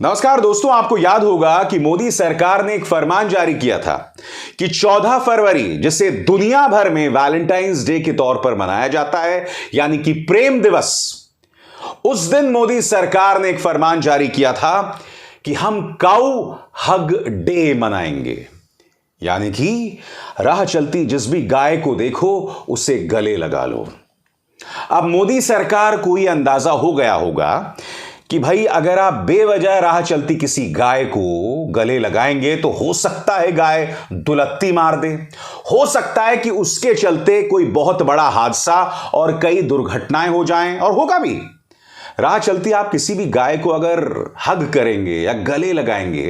नमस्कार दोस्तों, आपको याद होगा कि मोदी सरकार ने एक फरमान जारी किया था कि 14 फरवरी, जिसे दुनिया भर में वैलेंटाइंस डे के तौर पर मनाया जाता है, यानी कि प्रेम दिवस, उस दिन मोदी सरकार ने एक फरमान जारी किया था कि हम काऊ हग डे मनाएंगे। यानी कि राह चलती जिस भी गाय को देखो उसे गले लगा लो। अब मोदी सरकार को यह अंदाजा हो गया होगा कि भाई अगर आप बेवजह राह चलती किसी गाय को गले लगाएंगे तो हो सकता है गाय दुलत्ती मार दे, हो सकता है कि उसके चलते कोई बहुत बड़ा हादसा और कई दुर्घटनाएं हो जाएं, और होगा भी। राह चलती आप किसी भी गाय को अगर हग करेंगे या गले लगाएंगे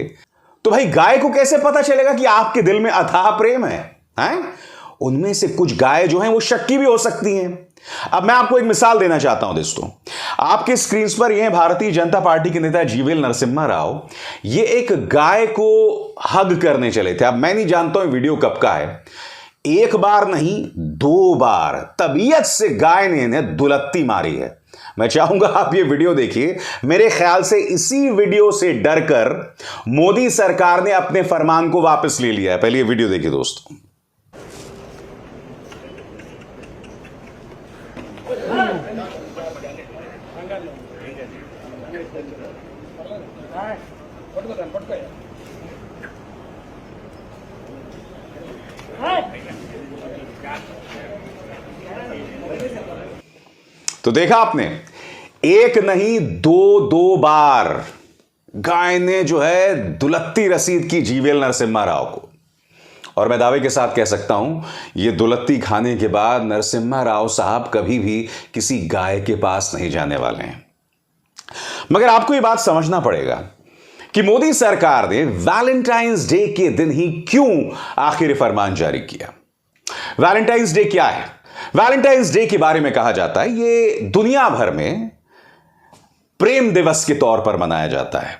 तो भाई गाय को कैसे पता चलेगा कि आपके दिल में अथाह प्रेम है? उनमें से कुछ गाय जो हैं वो शक्की भी हो सकती हैं। अब मैं आपको एक मिसाल देना चाहता हूं दोस्तों। आपके स्क्रीन पर यह भारतीय जनता पार्टी के नेता जीवीएल नरसिम्हा राव ये एक गाय को हग करने चले थे। अब मैं नहीं जानता हूं वीडियो कब का है, एक बार नहीं 2 बार तबीयत से गाय ने इन्हें दुलत्ती मारी है। मैं चाहूंगा आप ये वीडियो देखिए। मेरे ख्याल से इसी वीडियो से डरकर मोदी सरकार ने अपने फरमान को वापस ले लिया है। पहले ये वीडियो देखिए दोस्तों। तो देखा आपने, एक नहीं 2 बार गाय ने जो है दुलत्ती रसीद की जीवीएल नरसिम्हा राव को। और मैं दावे के साथ कह सकता हूं ये दुलत्ती खाने के बाद नरसिम्हा राव साहब कभी भी किसी गाय के पास नहीं जाने वाले हैं। मगर आपको ये बात समझना पड़ेगा कि मोदी सरकार ने वैलेंटाइंस डे के दिन ही क्यों आखिर फरमान जारी किया। वैलेंटाइंस डे क्या है? वैलेंटाइंस डे के बारे में कहा जाता है ये दुनिया भर में प्रेम दिवस के तौर पर मनाया जाता है।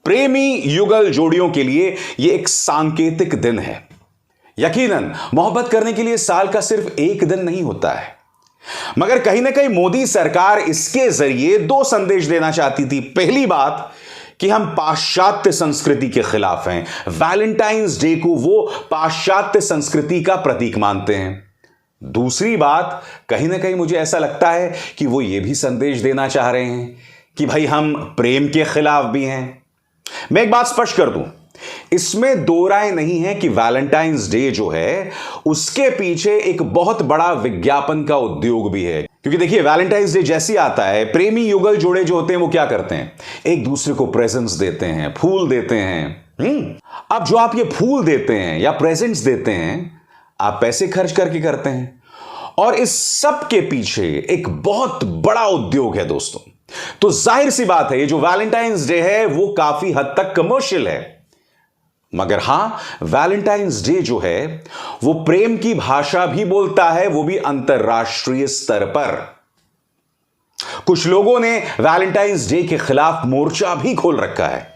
प्रेमी युगल जोड़ियों के लिए यह एक सांकेतिक दिन है। यकीनन मोहब्बत करने के लिए साल का सिर्फ एक दिन नहीं होता है, मगर कहीं ना कहीं मोदी सरकार इसके जरिए 2 संदेश देना चाहती थी। पहली बात कि हम पाश्चात्य संस्कृति के खिलाफ हैं। वैलेंटाइंस डे को वो पाश्चात्य संस्कृति का प्रतीक मानते हैं। दूसरी बात, कहीं ना कहीं मुझे ऐसा लगता है कि वो ये भी संदेश देना चाह रहे हैं कि भाई हम प्रेम के खिलाफ भी हैं। मैं एक बात स्पष्ट कर दूं, इसमें 2 राय नहीं है कि वैलेंटाइंस डे जो है उसके पीछे एक बहुत बड़ा विज्ञापन का उद्योग भी है। क्योंकि देखिए, वैलेंटाइंस डे जैसे आता है, प्रेमी युगल जोड़े जो होते हैं वो क्या करते हैं, एक दूसरे को प्रेजेंट्स देते हैं, फूल देते हैं। अब जो आप ये फूल देते हैं या प्रेजेंट्स देते हैं, आप पैसे खर्च करके करते हैं, और इस सब के पीछे एक बहुत बड़ा उद्योग है दोस्तों। तो जाहिर सी बात है ये जो वैलेंटाइंस डे है वो काफी हद तक कमर्शियल है। मगर हां, वैलेंटाइंस डे जो है वो प्रेम की भाषा भी बोलता है, वो भी अंतरराष्ट्रीय स्तर पर। कुछ लोगों ने वैलेंटाइंस डे के खिलाफ मोर्चा भी खोल रखा है।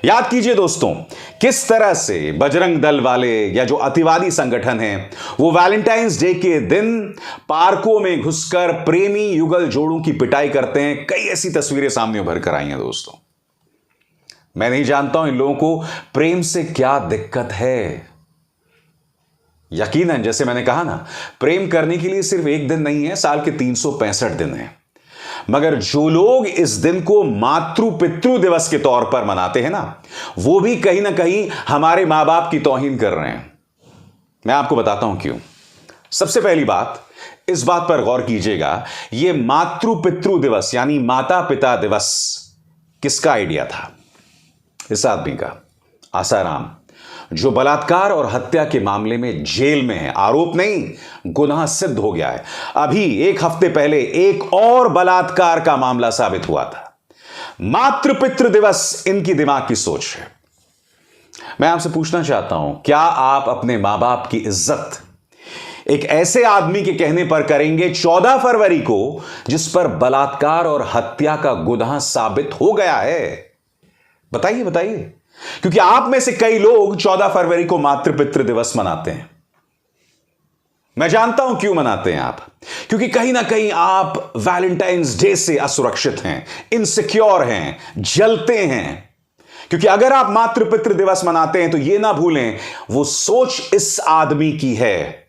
याद कीजिए दोस्तों, किस तरह से बजरंग दल वाले या जो अतिवादी संगठन हैं वो वैलेंटाइंस डे के दिन पार्कों में घुसकर प्रेमी युगल जोड़ों की पिटाई करते हैं। कई ऐसी तस्वीरें सामने उभर कर आई हैं दोस्तों। मैं नहीं जानता हूं इन लोगों को प्रेम से क्या दिक्कत है। यकीनन जैसे मैंने कहा ना, प्रेम करने के लिए सिर्फ एक दिन नहीं है, साल के 365 दिन है। मगर जो लोग इस दिन को मातृ पितृ दिवस के तौर पर मनाते हैं ना, वो भी कहीं ना कहीं हमारे मां बाप की तौहीन कर रहे हैं। मैं आपको बताता हूं क्यों। सबसे पहली बात, इस बात पर गौर कीजिएगा, यह मातृ पितृ दिवस यानी माता पिता दिवस किसका आइडिया था? इस आदमी का, आसाराम, जो बलात्कार और हत्या के मामले में जेल में है। आरोप नहीं, गुनाह सिद्ध हो गया है। अभी 1 हफ्ते पहले एक और बलात्कार का मामला साबित हुआ था। मातृपितृ दिवस इनकी दिमाग की सोच है। मैं आपसे पूछना चाहता हूं, क्या आप अपने मां बाप की इज्जत एक ऐसे आदमी के कहने पर करेंगे 14 फरवरी को, जिस पर बलात्कार और हत्या का गुनाह साबित हो गया है? बताइए बताइए। क्योंकि आप में से कई लोग 14 फरवरी को मातृपितृ दिवस मनाते हैं। मैं जानता हूं क्यों मनाते हैं आप, क्योंकि कहीं ना कहीं आप वैलेंटाइंस डे से असुरक्षित हैं, इनसिक्योर हैं, जलते हैं। क्योंकि अगर आप मातृ पितृ दिवस मनाते हैं तो यह ना भूलें, वो सोच इस आदमी की है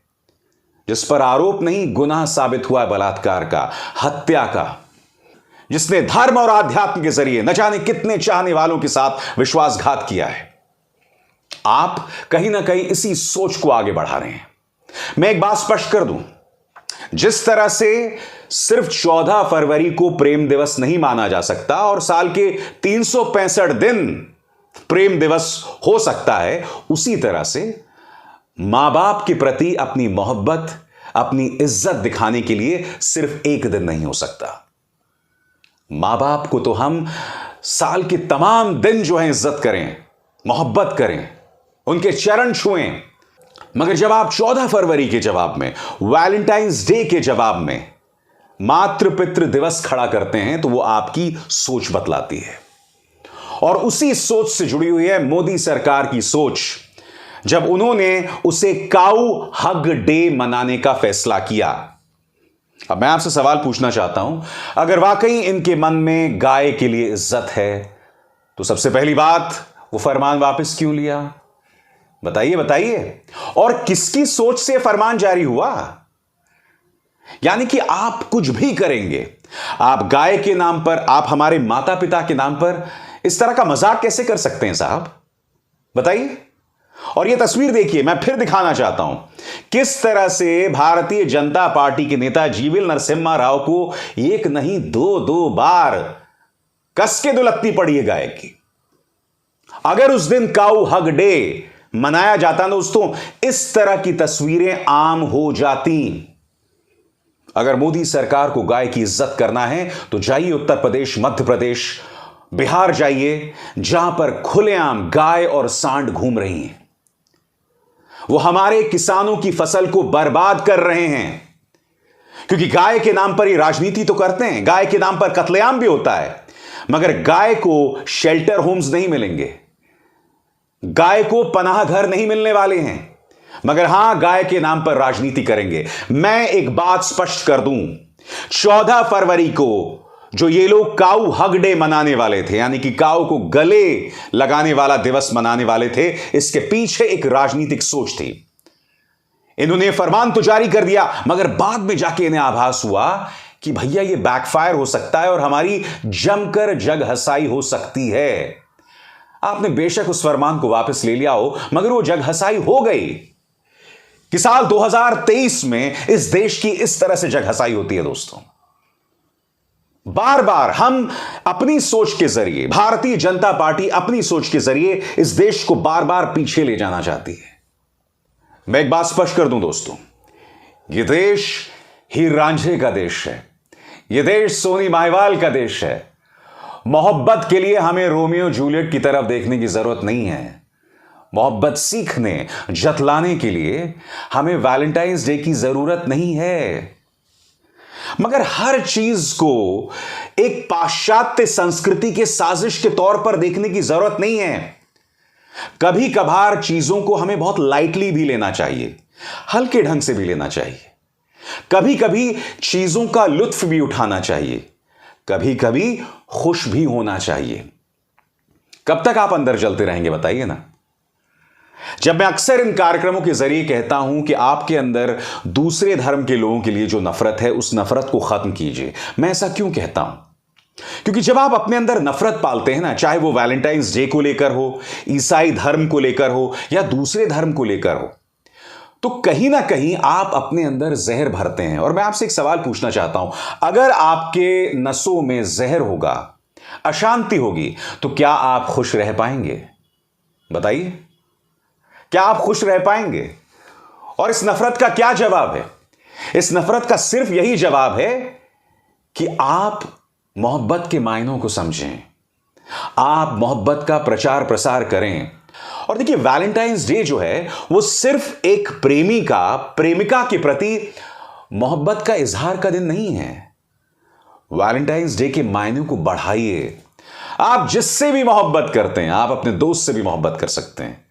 जिस पर आरोप नहीं गुनाह साबित हुआ है बलात्कार का, हत्या का, जिसने धर्म और आध्यात्म के जरिए न जाने कितने चाहने वालों के साथ विश्वासघात किया है। आप कहीं ना कहीं इसी सोच को आगे बढ़ा रहे हैं। मैं एक बात स्पष्ट कर दूं, जिस तरह से सिर्फ 14 फरवरी को प्रेम दिवस नहीं माना जा सकता और साल के 365 दिन प्रेम दिवस हो सकता है, उसी तरह से मां बाप के प्रति अपनी मोहब्बत, अपनी इज्जत दिखाने के लिए सिर्फ एक दिन नहीं हो सकता। मां बाप को तो हम साल के तमाम दिन जो है इज्जत करें, मोहब्बत करें, उनके चरण छुएं, मगर जब आप 14 फरवरी के जवाब में, वैलेंटाइंस डे के जवाब में मातृ पितृ दिवस खड़ा करते हैं तो वो आपकी सोच बतलाती है। और उसी सोच से जुड़ी हुई है मोदी सरकार की सोच, जब उन्होंने उसे काऊ हग डे मनाने का फैसला किया। अब मैं आपसे सवाल पूछना चाहता हूं, अगर वाकई इनके मन में गाय के लिए इज्जत है तो सबसे पहली बात, वो फरमान वापस क्यों लिया? बताइए बताइए। और किसकी सोच से फरमान जारी हुआ? यानी कि आप कुछ भी करेंगे, आप गाय के नाम पर, आप हमारे माता पिता के नाम पर इस तरह का मजाक कैसे कर सकते हैं साहब? बताइए। और यह तस्वीर देखिए, मैं फिर दिखाना चाहता हूं किस तरह से भारतीय जनता पार्टी के नेता जीवीएल नरसिम्हा राव को एक नहीं दो बार कस के दुलत्ती पड़ी है गाय की। अगर उस दिन काऊ हग डे मनाया जाता दोस्तों, इस तरह की तस्वीरें आम हो जाती। अगर मोदी सरकार को गाय की इज्जत करना है तो जाइए उत्तर प्रदेश, मध्य प्रदेश, बिहार जाइए, जहां पर खुलेआम गाय और सांड घूम रही हैं। वो हमारे किसानों की फसल को बर्बाद कर रहे हैं, क्योंकि गाय के नाम पर ये राजनीति तो करते हैं, गाय के नाम पर कत्लेआम भी होता है, मगर गाय को शेल्टर होम्स नहीं मिलेंगे, गाय को पनाह घर नहीं मिलने वाले हैं, मगर हां गाय के नाम पर राजनीति करेंगे। मैं एक बात स्पष्ट कर दूं, 14 फरवरी को जो ये लोग काऊ हग डे मनाने वाले थे, यानी कि काऊ को गले लगाने वाला दिवस मनाने वाले थे, इसके पीछे एक राजनीतिक सोच थी। इन्होंने फरमान तो जारी कर दिया, मगर बाद में जाके इन्हें आभास हुआ कि भैया ये बैकफायर हो सकता है और हमारी जमकर जग हसाई हो सकती है। आपने बेशक उस फरमान को वापस ले लिया हो, मगर वो जग हसाई हो गई कि साल 2023 में इस देश की इस तरह से जग हसाई होती है दोस्तों। बार बार हम अपनी सोच के जरिए, भारतीय जनता पार्टी अपनी सोच के जरिए इस देश को बार बार पीछे ले जाना चाहती है। मैं एक बात स्पष्ट कर दूं दोस्तों, यह देश हीर रांझे का देश है, यह देश सोनी माहिवाल का देश है। मोहब्बत के लिए हमें रोमियो जूलियट की तरफ देखने की जरूरत नहीं है। मोहब्बत सीखने, जतलाने के लिए हमें वैलेंटाइंस डे की जरूरत नहीं है। मगर हर चीज को एक पाश्चात्य संस्कृति के साजिश के तौर पर देखने की जरूरत नहीं है। कभी कभार चीजों को हमें बहुत लाइटली भी लेना चाहिए, हल्के ढंग से भी लेना चाहिए। कभी कभी चीजों का लुत्फ भी उठाना चाहिए, कभी कभी खुश भी होना चाहिए। कब तक आप अंदर जलते रहेंगे बताइए ना। जब मैं अक्सर इन कार्यक्रमों के जरिए कहता हूं कि आपके अंदर दूसरे धर्म के लोगों के लिए जो नफरत है, उस नफरत को खत्म कीजिए, मैं ऐसा क्यों कहता हूं? क्योंकि जब आप अपने अंदर नफरत पालते हैं ना, चाहे वो वैलेंटाइंस डे को लेकर हो, ईसाई धर्म को लेकर हो या दूसरे धर्म को लेकर हो, तो कहीं ना कहीं आप अपने अंदर जहर भरते हैं। और मैं आपसे एक सवाल पूछना चाहता हूं, अगर आपके नसों में जहर होगा, अशांति होगी, तो क्या आप खुश रह पाएंगे? बताइए, क्या आप खुश रह पाएंगे? और इस नफरत का क्या जवाब है? इस नफरत का सिर्फ यही जवाब है कि आप मोहब्बत के मायनों को समझें, आप मोहब्बत का प्रचार प्रसार करें। और देखिए, वैलेंटाइंस डे जो है वो सिर्फ एक प्रेमी का प्रेमिका के प्रति मोहब्बत का इजहार का दिन नहीं है। वैलेंटाइंस डे के मायने को बढ़ाइए। आप जिससे भी मोहब्बत करते हैं, आप अपने दोस्त से भी मोहब्बत कर सकते हैं।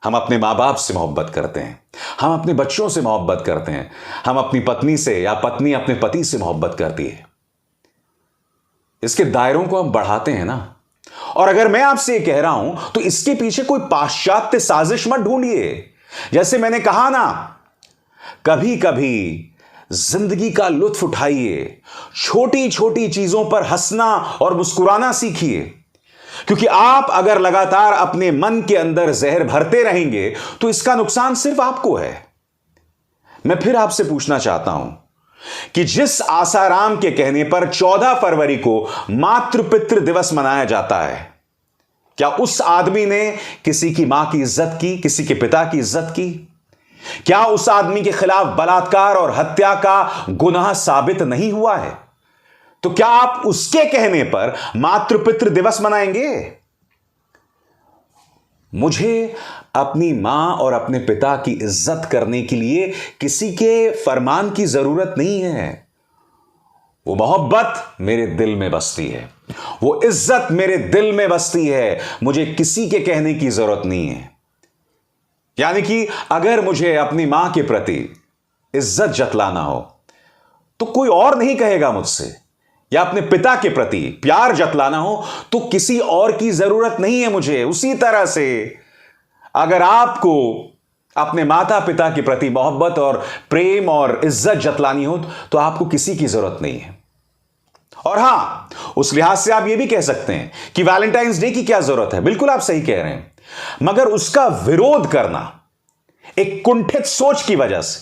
हम अपने माँ बाप से मोहब्बत करते हैं, हम अपने बच्चों से मोहब्बत करते हैं, हम अपनी पत्नी से या पत्नी अपने पति से मोहब्बत करती है। इसके दायरों को हम बढ़ाते हैं ना, और अगर मैं आपसे यह कह रहा हूं तो इसके पीछे कोई पाश्चात्य साजिश मत ढूंढिए। जैसे मैंने कहा ना, कभी कभी जिंदगी का लुत्फ उठाइए, छोटी छोटी चीजों पर हंसना और मुस्कुराना सीखिए, क्योंकि आप अगर लगातार अपने मन के अंदर जहर भरते रहेंगे तो इसका नुकसान सिर्फ आपको है। मैं फिर आपसे पूछना चाहता हूं कि जिस आसाराम के कहने पर 14 फरवरी को मातृ पितृ दिवस मनाया जाता है, क्या उस आदमी ने किसी की मां की इज्जत की, किसी के पिता की इज्जत की? क्या उस आदमी के खिलाफ बलात्कार और हत्या का गुनाह साबित नहीं हुआ है? तो क्या आप उसके कहने पर मातृ पितृ दिवस मनाएंगे? मुझे अपनी मां और अपने पिता की इज्जत करने के लिए किसी के फरमान की जरूरत नहीं है। वो मोहब्बत मेरे दिल में बसती है, वो इज्जत मेरे दिल में बसती है, मुझे किसी के कहने की जरूरत नहीं है। यानी कि अगर मुझे अपनी मां के प्रति इज्जत जतलाना हो तो कोई और नहीं कहेगा मुझसे, या अपने पिता के प्रति प्यार जतलाना हो तो किसी और की जरूरत नहीं है मुझे। उसी तरह से अगर आपको अपने माता पिता के प्रति मोहब्बत और प्रेम और इज्जत जतलानी हो तो आपको किसी की जरूरत नहीं है। और हां, उस लिहाज से आप यह भी कह सकते हैं कि वैलेंटाइंस डे की क्या जरूरत है। बिल्कुल आप सही कह रहे हैं, मगर उसका विरोध करना एक कुंठित सोच की वजह से,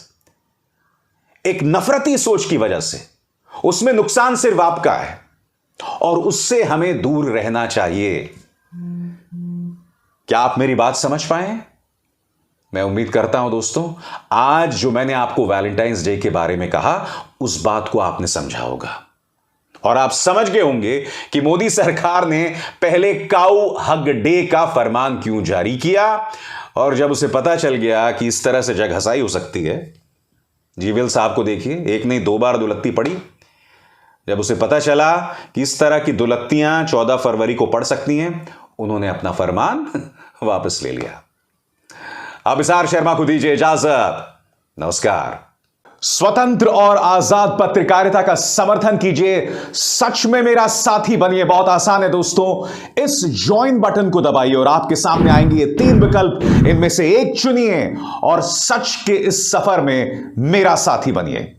एक नफरती सोच की वजह से, उसमें नुकसान सिर्फ आपका है और उससे हमें दूर रहना चाहिए। क्या आप मेरी बात समझ पाए? मैं उम्मीद करता हूं दोस्तों, आज जो मैंने आपको वैलेंटाइंस डे के बारे में कहा उस बात को आपने समझा होगा और आप समझ गए होंगे कि मोदी सरकार ने पहले काऊ हग डे का फरमान क्यों जारी किया। और जब उसे पता चल गया कि इस तरह से जग हंसाई हो सकती है, जीवीएल साहब को देखिए, एक नहीं 2 बार दुलत्ती पड़ी। जब उसे पता चला कि इस तरह की दुलत्तियां 14 फरवरी को पड़ सकती हैं, उन्होंने अपना फरमान वापस ले लिया। अब अभिसार शर्मा को दीजिए इजाजत। नमस्कार। स्वतंत्र और आजाद पत्रकारिता का समर्थन कीजिए, सच में मेरा साथी बनिए। बहुत आसान है दोस्तों, इस ज्वाइन बटन को दबाइए और आपके सामने आएंगे ये 3 विकल्प, इनमें से एक चुनिए और सच के इस सफर में मेरा साथी बनिए।